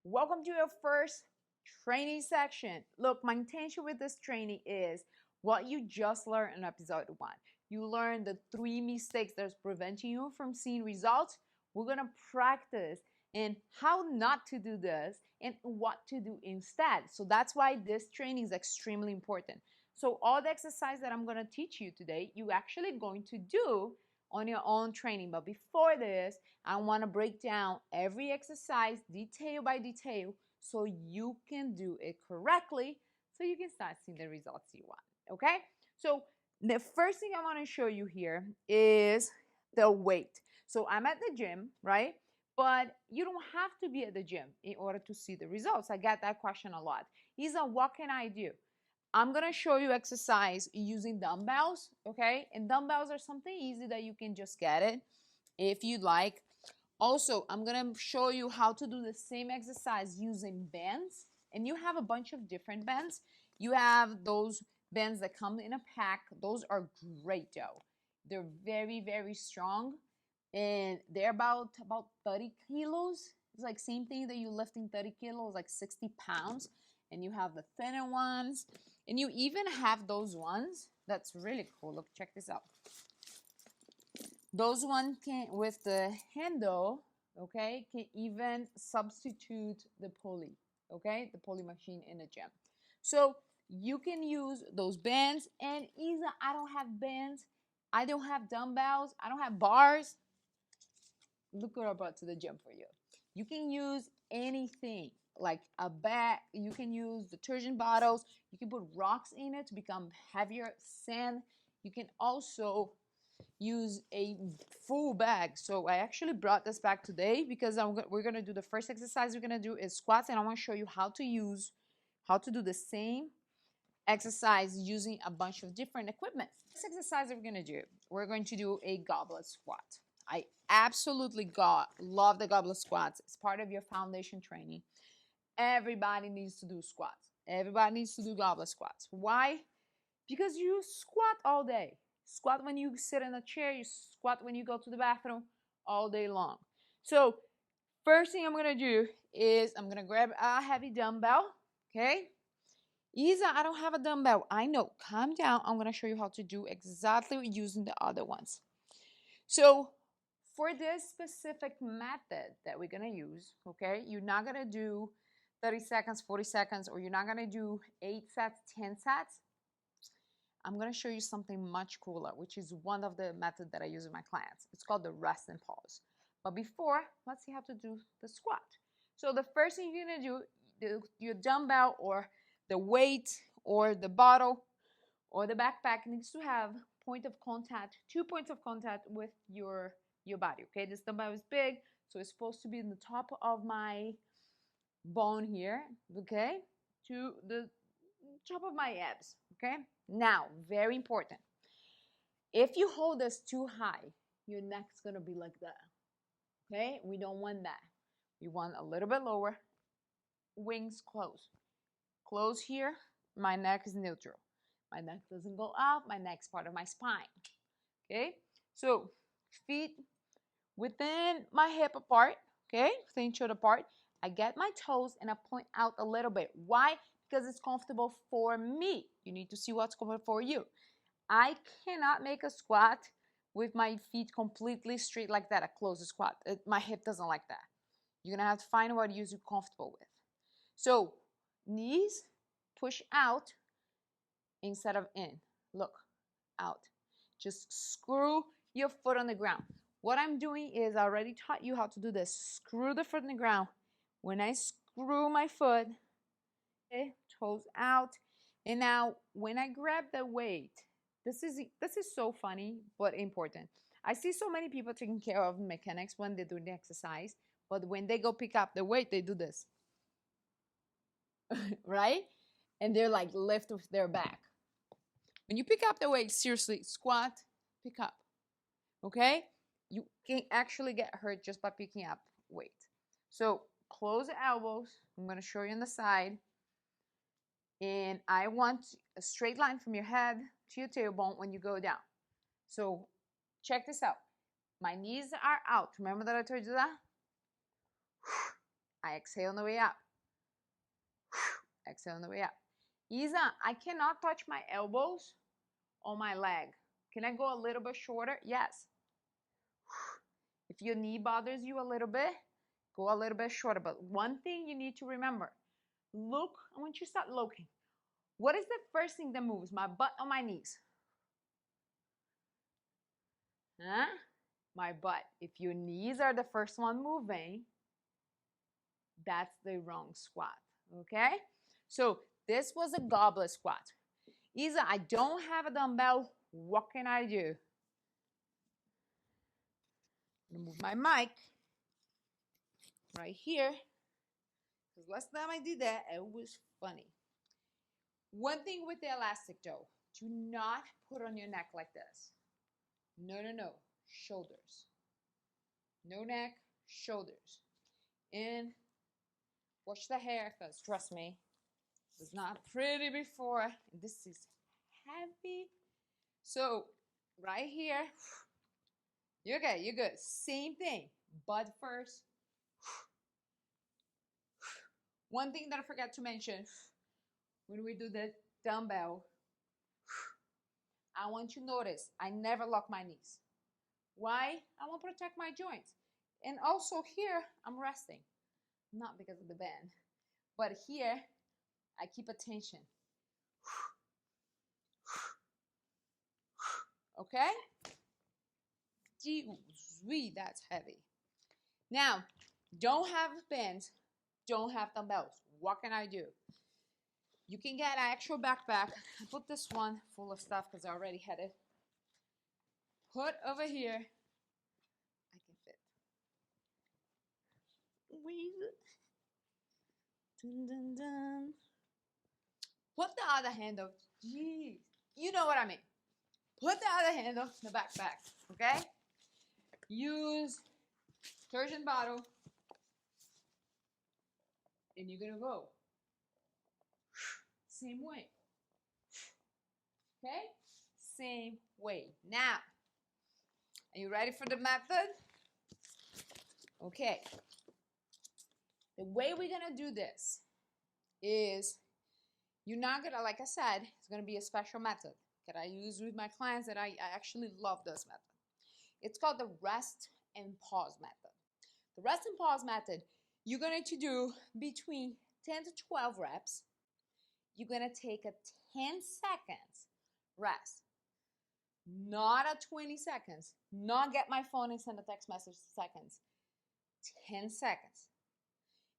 Welcome to your first training section. Look, my intention with this training is what you just learned in episode 1. You learned the 3 mistakes that's preventing you from seeing results. We're going to practice and how not to do this and what to do instead. So that's why this training is extremely important. So all the exercise that I'm going to teach you today, you actually going to do on your own training. But before this, I want to break down every exercise detail by detail so you can do it correctly so you can start seeing the results you want. Okay? So the first thing I want to show you here is the weight. So I'm at the gym, right? But you don't have to be at the gym in order to see the results. I get that question a lot. Isa, what can I do? I'm gonna show you exercise using dumbbells, okay? And dumbbells are something easy that you can just get it if you'd like. Also, I'm gonna show you how to do the same exercise using bands. And you have a bunch of different bands. You have those bands that come in a pack. Those are great though. They're very, very strong. And they're about 30 kilos. It's like same thing that you lifting 30 kilos, like 60 pounds. And you have the thinner ones. And you even have those ones. That's really cool. Look, check this out. Those ones can, with the handle, okay, can even substitute the pulley, okay, the pulley machine in the gym. So you can use those bands. And Isa, I don't have bands. I don't have dumbbells. I don't have bars. Look what I brought to the gym for you. You can use anything like a bag. You can use detergent bottles. You can put rocks in it to become heavier, sand. You can also use a full bag. So I actually brought this bag today because we're going to do the first exercise we're going to do is squats, and I want to show you how to do the same exercise using a bunch of different equipment. This exercise that we're going to do a goblet squat. I absolutely love the goblet squats. It's part of your foundation training. Everybody needs to do squats. Everybody needs to do goblet squats. Why? Because you squat all day. Squat when you sit in a chair, you squat when you go to the bathroom all day long. So first thing I'm gonna do is I'm gonna grab a heavy dumbbell, okay? Isa, I don't have a dumbbell. I know, calm down. I'm gonna show you how to do exactly using the other ones. So for this specific method that we're gonna use, okay, you're not gonna do 30 seconds, 40 seconds, or you're not gonna do 8 sets, 10 sets. I'm gonna show you something much cooler, which is one of the methods that I use with my clients. It's called the rest and pause. But before, let's see how to do the squat. So the first thing you're gonna do, your dumbbell or the weight or the bottle or the backpack needs to have point of contact, 2 points of contact with your body, okay? This dumbbell is big, so it's supposed to be in the top of my bone here, okay? To the top of my abs, okay? Now, very important. If you hold this too high, your neck's gonna be like that, okay? We don't want that. We want a little bit lower, wings close. Close here, my neck is neutral. My neck doesn't go up, my neck's part of my spine, okay? So, feet within my hip apart, okay? Within shoulder apart. I get my toes and I point out a little bit. Why? Because it's comfortable for me. You need to see what's comfortable for you. I cannot make a squat with my feet completely straight like that, a closed squat. My hip doesn't like that. You're gonna have to find what you're comfortable with. So, knees push out instead of in. Look, out. Just screw your foot on the ground. What I'm doing is I already taught you how to do this. Screw the foot on the ground. When I screw my foot, okay, toes out. And now when I grab the weight, this is so funny but important. I see so many people taking care of mechanics when they do the exercise, but when they go pick up the weight, they do this. Right? And they're like lift with their back. When you pick up the weight, seriously, squat, pick up. Okay? You can actually get hurt just by picking up weight. So close the elbows. I'm going to show you on the side. And I want a straight line from your head to your tailbone when you go down. So check this out. My knees are out. Remember that I told you that? I exhale on the way up. Exhale on the way up. Isa, I cannot touch my elbows on my leg. Can I go a little bit shorter? Yes. If your knee bothers you a little bit, go a little bit shorter. But one thing you need to remember, look, I want you to start looking. What is the first thing that moves? My butt or my knees? Huh? My butt. If your knees are the first one moving, that's the wrong squat. Okay? So this was a goblet squat. Isa, I don't have a dumbbell. What can I do? I'm gonna move my mic right here. Because last time I did that, it was funny. One thing with the elastic though, do not put on your neck like this. No, no, no. Shoulders. No neck, shoulders. And wash the hair, because trust me, it was not pretty before. And this is heavy. So right here, you're good, you're good. Same thing, butt first. One thing that I forgot to mention, when we do the dumbbell, I want you to notice, I never lock my knees. Why? I want to protect my joints. And also here, I'm resting. Not because of the band, but here, I keep attention. Okay? Gee, that's heavy. Now, don't have bands, don't have dumbbells. What can I do? You can get an actual backpack. I put this one full of stuff because I already had it. Put over here. I can fit. Dun, dun, dun. Put the other hand up. Jeez. You know what I mean. Put the other hand up in the backpack. Okay? Use detergent bottle. And you're gonna go. Same way. Okay? Same way. Now, are you ready for the method? Okay. The way we're gonna do this is you're not gonna, like I said, it's gonna be a special method that I use with my clients that I actually love this method. It's called the rest and pause method. The rest and pause method, you're going to do between 10 to 12 reps. You're going to take a 10 seconds rest, not a 20 seconds, not get my phone and send a text message seconds, 10 seconds.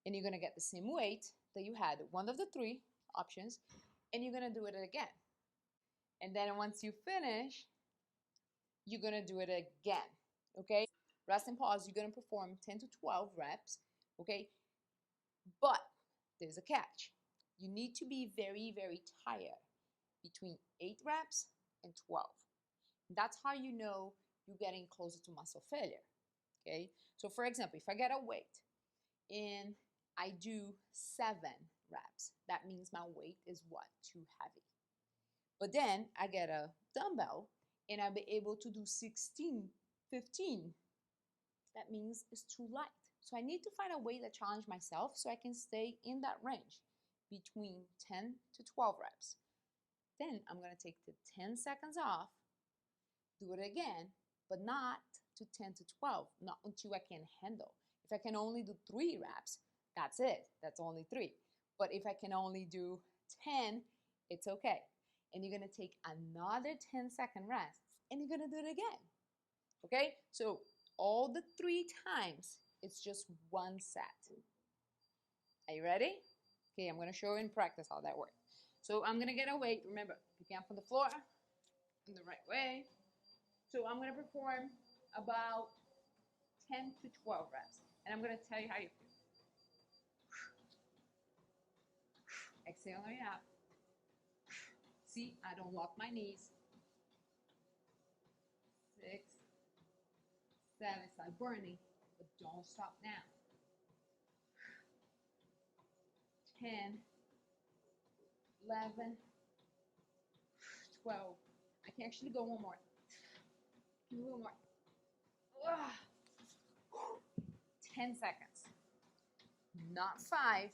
And you're going to get the same weight that you had, one of the three options, and you're going to do it again. And then once you finish, you're going to do it again, okay? Rest and pause, you're going to perform 10 to 12 reps, okay? But there's a catch. You need to be very, very tired between 8 reps and 12. That's how you know you're getting closer to muscle failure, okay? So for example, if I get a weight and I do 7 reps, that means my weight is what? Too heavy. But then I get a dumbbell and I'll be able to do 16, 15. That means it's too light. So I need to find a way to challenge myself so I can stay in that range between 10 to 12 reps. Then I'm going to take the 10 seconds off, do it again, but not to 10 to 12, not until I can handle. If I can only do 3 reps, that's it. That's only 3. But if I can only do 10, it's okay. And you're going to take another 10-second rest, and you're going to do it again. Okay? So all the 3 times, it's just 1 set. Are you ready? Okay, I'm going to show you in practice how that works. So I'm going to get a weight. Remember, picking up on the floor in the right way. So I'm going to perform about 10 to 12 reps. And I'm going to tell you how you feel. Exhale on the way out. See, I don't lock my knees. 6, 7, start burning, but don't stop now. 10, 11, 12. I can actually go one more. Give me one more. 10 seconds. not 5,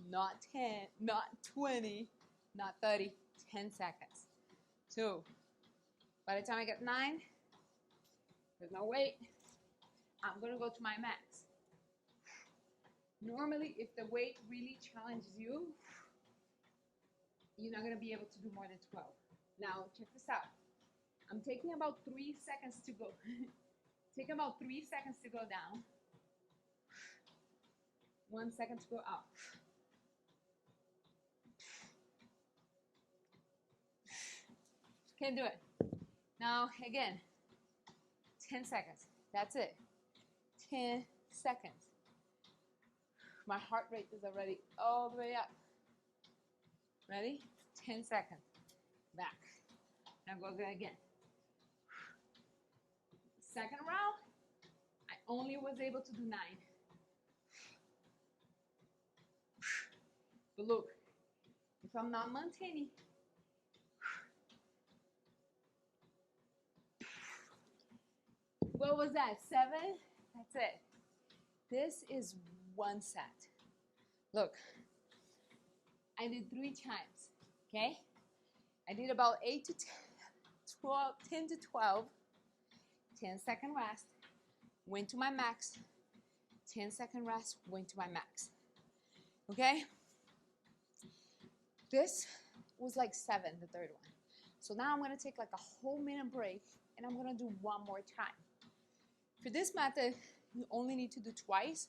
not 10, not 20, not 30, 10 seconds. So by the time I get 9, there's no weight, I'm gonna go to my max. Normally, if the weight really challenges you, you're not gonna be able to do more than 12. Now, check this out. I'm taking about 3 seconds to go. Take about 3 seconds to go down. 1 second to go up. Can't do it. Now, again, 10 seconds. That's it. 10 seconds. My heart rate is already all the way up. Ready? 10 seconds. Back. Now go again. Second round, I only was able to do 9. But look, if I'm not maintaining, what was that, 7? That's it. This is 1 set. Look, I did 3 times, okay? I did about 8 to 10, 12, 10 to 12, 10-second rest, went to my max, 10-second rest, went to my max, okay? This was like 7, the third one. So now I'm gonna take like a whole minute break and I'm gonna do 1 more time. For this method, you only need to do twice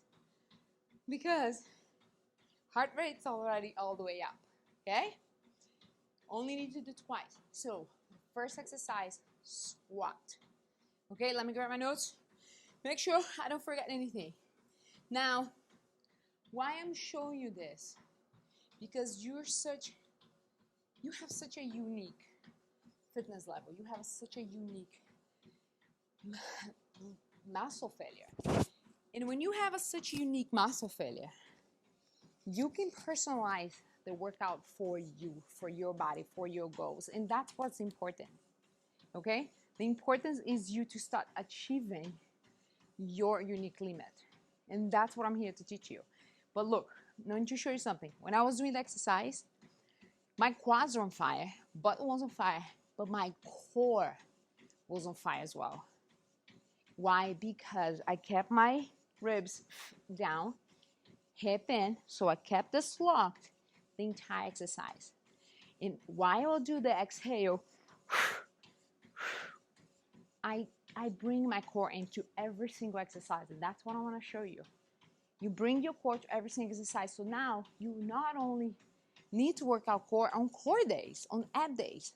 because heart rate's already all the way up, okay? Only need to do twice. So, first exercise, squat. Okay, let me grab my notes. Make sure I don't forget anything. Now, why I'm showing you this? Because you have such a unique fitness level. You have such a unique muscle failure. And when you have such a unique muscle failure, you can personalize the workout for you, for your body, for your goals. And that's what's important, okay? The importance is you to start achieving your unique limit. And that's what I'm here to teach you. But look, I'm going to show you something. When I was doing the exercise, my quads were on fire, butt was on fire, but my core was on fire as well. Why? Because I kept my ribs down, hip in, so I kept this locked the entire exercise. And while I do the exhale, I bring my core into every single exercise, and that's what I want to show you. You bring your core to every single exercise, so now you not only need to work out core on core days, on ab days,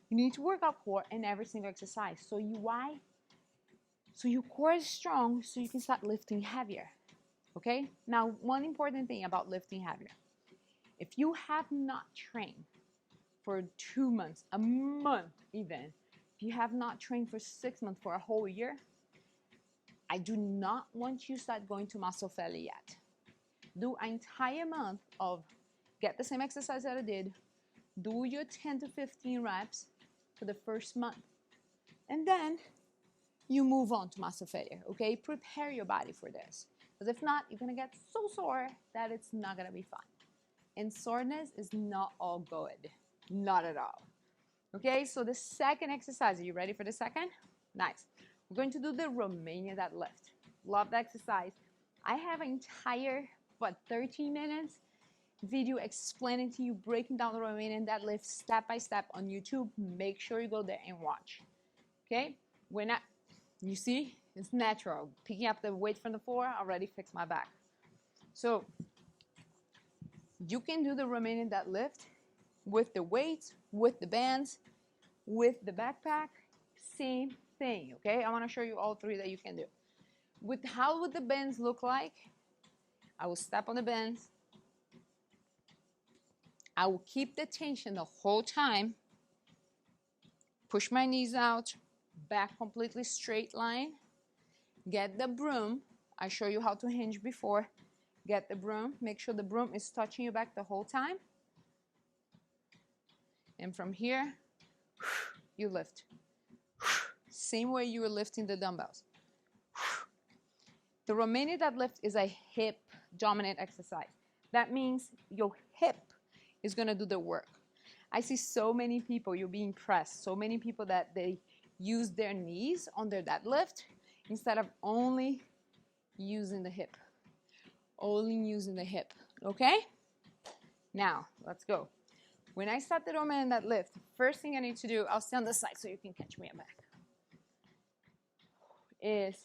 you need to work out core in every single exercise. So why? So your core is strong, so you can start lifting heavier. Okay? Now, one important thing about lifting heavier. If you have not trained for 2 months, a month even, if you have not trained for 6 months, for a whole year, I do not want you to start going to muscle failure yet. Do an entire month of get the same exercise that I did, do your 10 to 15 reps for the first month, and then you move on to muscle failure, okay? Prepare your body for this. Because if not, you're gonna get so sore that it's not gonna be fun. And soreness is not all good, not at all. Okay, so the second exercise, are you ready for the second? Nice. We're going to do the Romanian deadlift. Love the exercise. I have an entire, 13 minutes video explaining to you, breaking down the Romanian deadlift step by step on YouTube. Make sure you go there and watch. Okay, you see, it's natural. Picking up the weight from the floor already fixed my back. So you can do the Romanian deadlift with the weights, with the bands, with the backpack, same thing, okay? I want to show you all 3 that you can do. How would the bands look like? I will step on the bands. I will keep the tension the whole time. Push my knees out, back completely straight line. Get the broom. I showed you how to hinge before. Get the broom. Make sure the broom is touching your back the whole time. And from here, you lift. Same way you were lifting the dumbbells. The Romanian deadlift is a hip dominant exercise. That means your hip is gonna do the work. I see so many people, you'll be impressed, so many people that they use their knees on their deadlift instead of only using the hip. Only using the hip, okay? Now, let's go. When I start the Romanian deadlift, first thing I need to do, I'll stay on the side so you can catch me back, is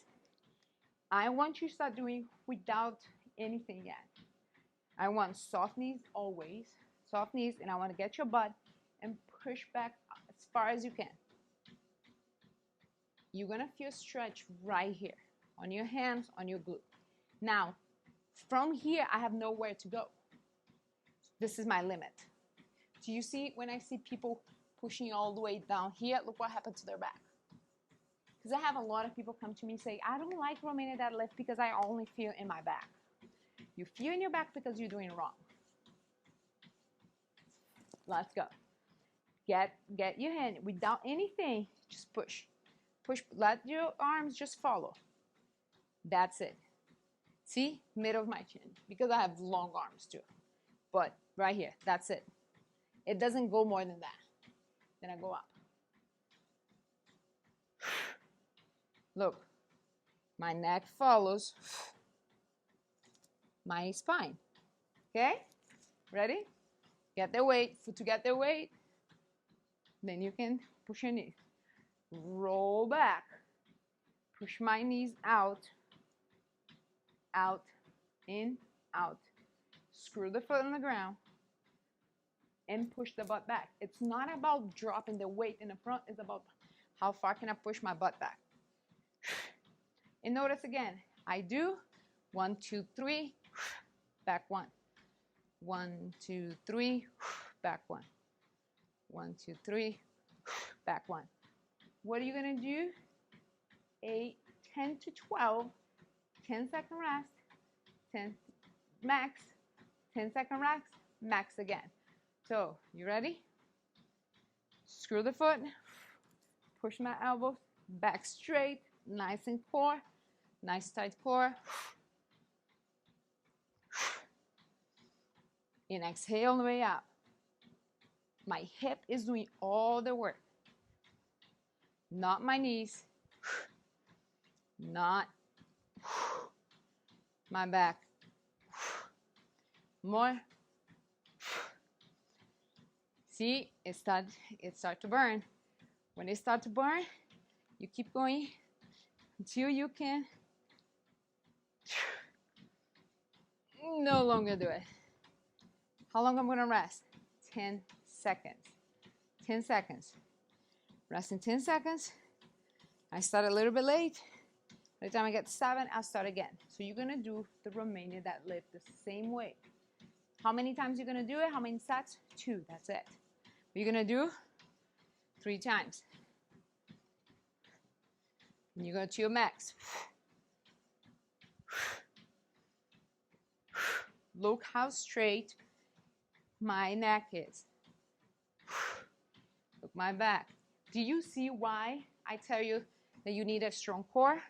I want you to start doing without anything yet. I want soft knees always, soft knees, and I want to get your butt and push back as far as you can. You're going to feel stretch right here on your hands, on your glute. Now, from here, I have nowhere to go. This is my limit. Do you see when I see people pushing all the way down here, look what happened to their back. Because I have a lot of people come to me and say, I don't like Romanian deadlift because I only feel in my back. You feel in your back because you're doing it wrong. Let's go. Get your hand without anything, just push. Push, let your arms just follow. That's it. See, middle of my chin, because I have long arms too. But right here, that's it. It doesn't go more than that. Then I go up. Look, my neck follows my spine. Okay? Ready? Get the weight. To get the weight, then you can push your knees. Roll back. Push my knees out. Out. In. Out. Screw the foot on the ground. And push the butt back. It's not about dropping the weight in the front. It's about how far can I push my butt back. And notice again, I do 1, 2, 3, back 1. 1, 2, 3, back 1. 1, 2, 3, back 1. What are you gonna do? 8, 10 to 12, 10-second rest, 10 max, 10-second rest, max again. So, you ready? Screw the foot, push my elbows, back straight, nice and core, nice tight core. And exhale on the way up. My hip is doing all the work. Not my knees, not my back. More. See, it start to burn. When it starts to burn, you keep going until you can no longer do it. How long I'm gonna rest? 10 seconds. 10 seconds. Rest in 10 seconds. I start a little bit late. By the time I get to 7, I'll start again. So you're gonna do the Romanian deadlift the same way. How many times you're gonna do it? How many sets? 2, that's it. You're gonna do 3 times. And you go to your max. Look how straight my neck is. Look my back. Do you see why I tell you that you need a strong core?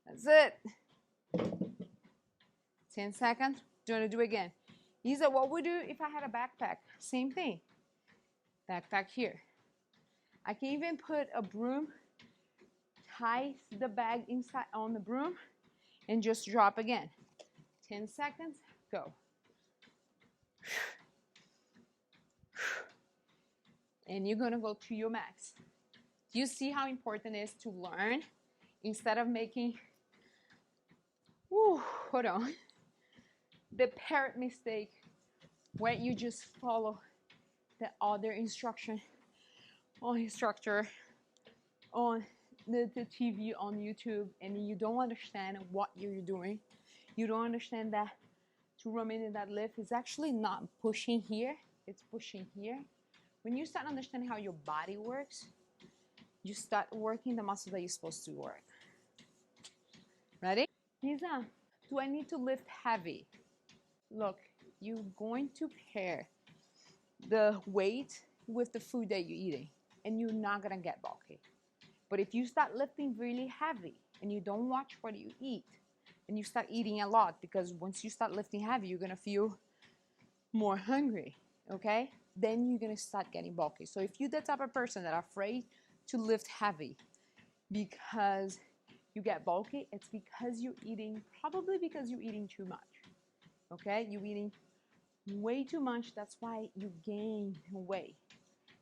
That's it. 10 seconds. Do you want to do it again? These are what we do if I had a backpack. Same thing. Backpack here. I can even put a broom, tie the bag inside on the broom, and just drop again. 10 seconds, go. And you're gonna go to your max. Do you see how important it is to learn instead of making, hold on, the parrot mistake where you just follow the other instruction on instructor on the TV on YouTube, and you don't understand what you're doing. You don't understand that to Romanian deadlift is actually not pushing here, it's pushing here. When you start understanding how your body works, you start working the muscle that you're supposed to work. Ready? Lisa, do I need to lift heavy? Look, you're going to pair the weight with the food that you're eating. and you're not gonna get bulky. But if you start lifting really heavy and you don't watch what you eat, and you start eating a lot, because once you start lifting heavy, you're gonna feel more hungry, okay? Then you're gonna start getting bulky. So if you're the type of person that are afraid to lift heavy because you get bulky, it's because you're eating, probably because you're eating too much, okay? You're eating way too much, that's why you gain weight.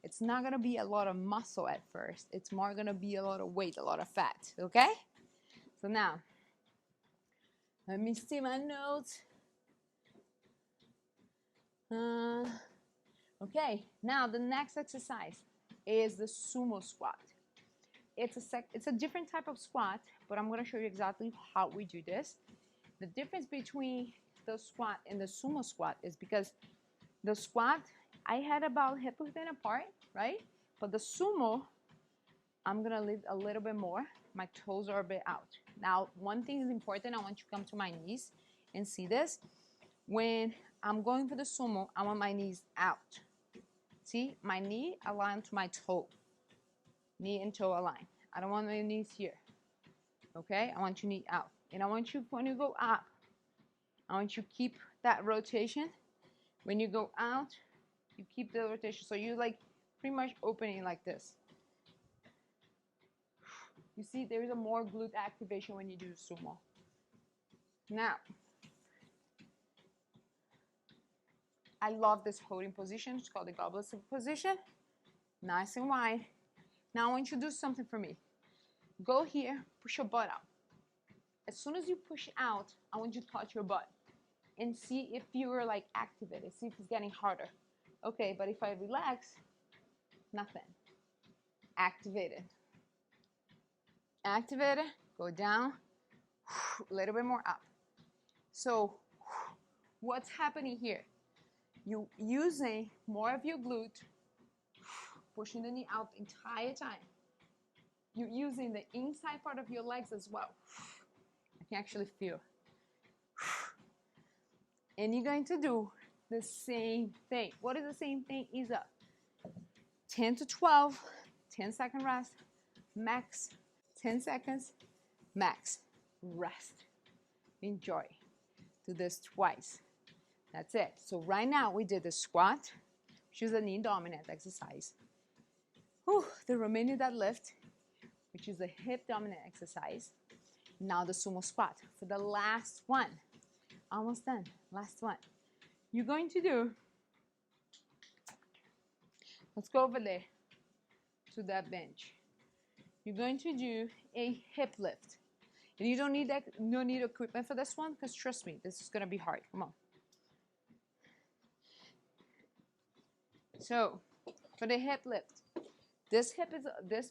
It's not gonna be a lot of muscle at first, it's more gonna be a lot of weight, a lot of fat, okay? So now, let me see my notes. Okay, now the next exercise is the sumo squat. It's a different type of squat, but I'm gonna show you exactly how we do this. The difference between the squat and the sumo squat is because the squat, I had about hip width apart, right? But the sumo, I'm gonna lift a little bit more. My toes are a bit out. Now, one thing is important, I want you to come to my knees and see this. When I'm going for the sumo, I want my knees out. See, my knee aligned to my toe. Knee and toe aligned. I don't want my knees here. Okay, I want your knee out. And I want you, when you go up, I want you to keep that rotation. When you go out, you keep the rotation. So you're like pretty much opening like this. You see, there's a more glute activation when you do sumo. Now, I love this holding position. It's called the goblet position. Nice and wide. Now I want you to do something for me. Go here, push your butt out. As soon as you push out, I want you to touch your butt and see if you're like activated. See if it's getting harder. Okay, but if I relax, nothing. Activated. Activated, go down, a little bit more up. So what's happening here? You're using more of your glute, pushing the knee out the entire time. You're using the inside part of your legs as well. I can actually feel. And you're going to do the same thing. What is the same thing? Is a 10 to 12, 10-second rest, max, 10 seconds, max, rest. Enjoy. Do this twice. That's it. So right now we did the squat, which is a knee dominant exercise. The Romanian deadlift, which is a hip dominant exercise. Now the sumo squat. For the last one, almost done, last one. You're going to do, let's go over there to that bench. You're going to do a hip lift. And you don't need equipment for this one, because trust me, this is gonna be hard. Come on. So for the hip lift, this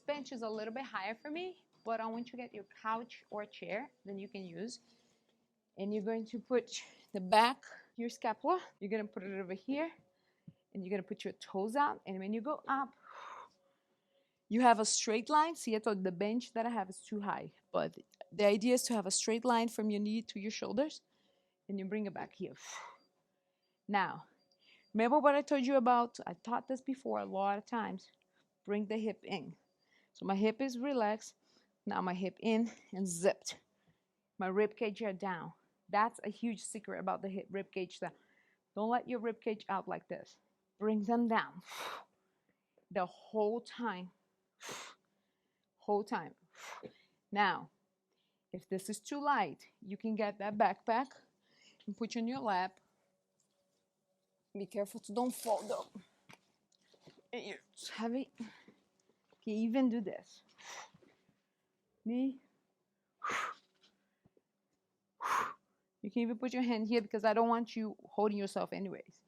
bench is a little bit higher for me, but I want you to get your couch or chair that you can use. And you're going to put the back, your scapula, you're gonna put it over here, and you're gonna put your toes out. And when you go up, you have a straight line. See, I thought the bench that I have is too high, but the idea is to have a straight line from your knee to your shoulders, and you bring it back here. Now, remember what I told you about? I taught this before a lot of times. Bring the hip in. So my hip is relaxed. Now my hip in and zipped. My rib cage are down. That's a huge secret about the hip rib cage down. Don't let your rib cage out like this. Bring them down. The whole time. Whole time. Now, if this is too light, you can get that backpack and put you on your lap. Be careful to don't fall though. It's heavy. You can even do this. Knee. You can even put your hand here because I don't want you holding yourself anyways.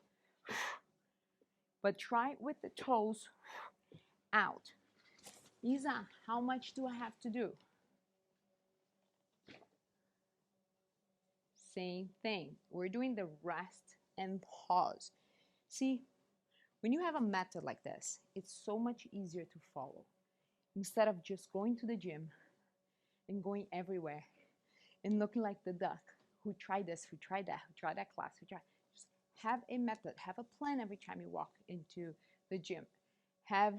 But try with the toes out. Isa, how much do I have to do? Same thing. We're doing the rest and pause. See, when you have a method like this, it's so much easier to follow. Instead of just going to the gym and going everywhere and looking like the duck who tried this, who tried that, who tried that class, who tried. Just have a method, have a plan every time you walk into the gym. Have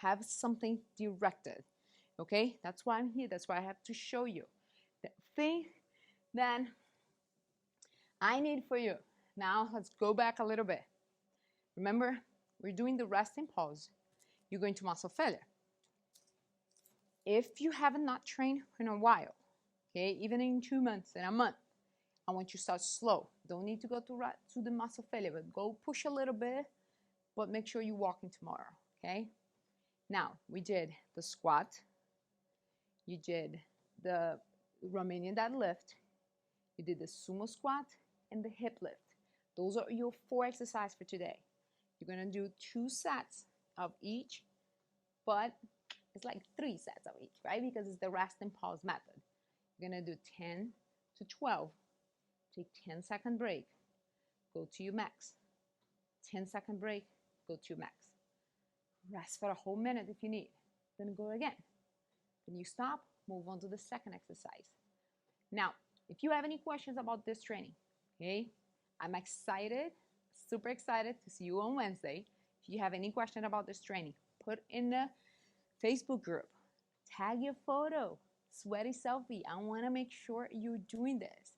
have something directed. Okay, that's why I'm here. That's why I have to show you the thing that I need for you. Now let's go back a little bit. Remember, we're doing the resting pause. You're going to muscle failure. If you haven't not trained in a while, okay, even in 2 months, in a month, I want you to start slow. Don't need to go to the muscle failure, but go push a little bit, but make sure you're walking tomorrow, okay? Now, we did the squat. You did the Romanian deadlift. You did the sumo squat and the hip lift. Those are your 4 exercises for today. You're gonna do 2 sets of each, but it's like 3 sets of each, right? Because it's the rest and pause method. You're gonna do 10 to 12. Take 10-second break. Go to your max. 10-second break. Go to your max. Rest for a whole minute if you need. Then go again. Then you stop, move on to the second exercise. Now, if you have any questions about this training, okay, I'm excited, super excited to see you on Wednesday. If you have any question about this training, put in the Facebook group, tag your photo, sweaty selfie. I want to make sure you're doing this.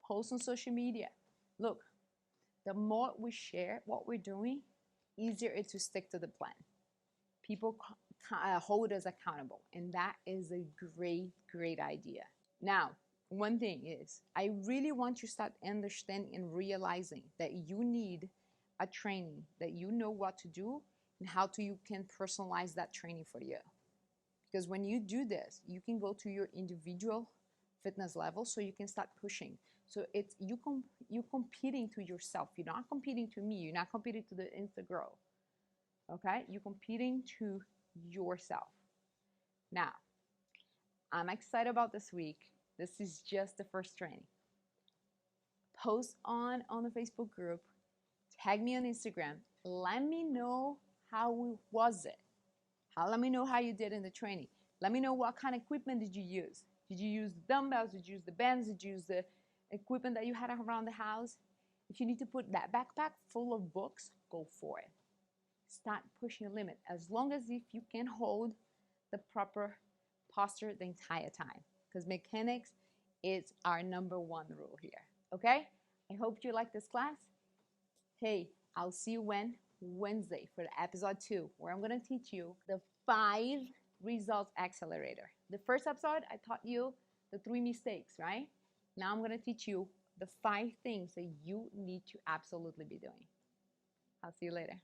Post on social media. Look, the more we share what we're doing, easier it's to stick to the plan. People hold us accountable, and that is a great, great idea. Now, one thing is, I really want you to start understanding and realizing that you need a training, that you know what to do and how you can personalize that training for you. Because when you do this, you can go to your individual fitness level, so you can start pushing. So it's you competing to yourself. You're not competing to me. You're not competing to the Insta girl. Okay? You're competing to yourself. Now, I'm excited about this week. This is just the first training. Post on the Facebook group. Tag me on Instagram. Let me know how was it. Let me know how you did in the training. Let me know what kind of equipment did you use. Did you use the dumbbells? Did you use the bands? Did you use the equipment that you had around the house? If you need to put that backpack full of books, go for it. Start pushing your limit, as long as if you can hold the proper posture the entire time. Because mechanics is our number 1 rule here. Okay? I hope you like this class. Hey, I'll see you Wednesday for the episode 2, where I'm going to teach you the 5 results accelerator. The first episode, I taught you the 3 mistakes, right? Now I'm going to teach you the 5 things that you need to absolutely be doing. I'll see you later.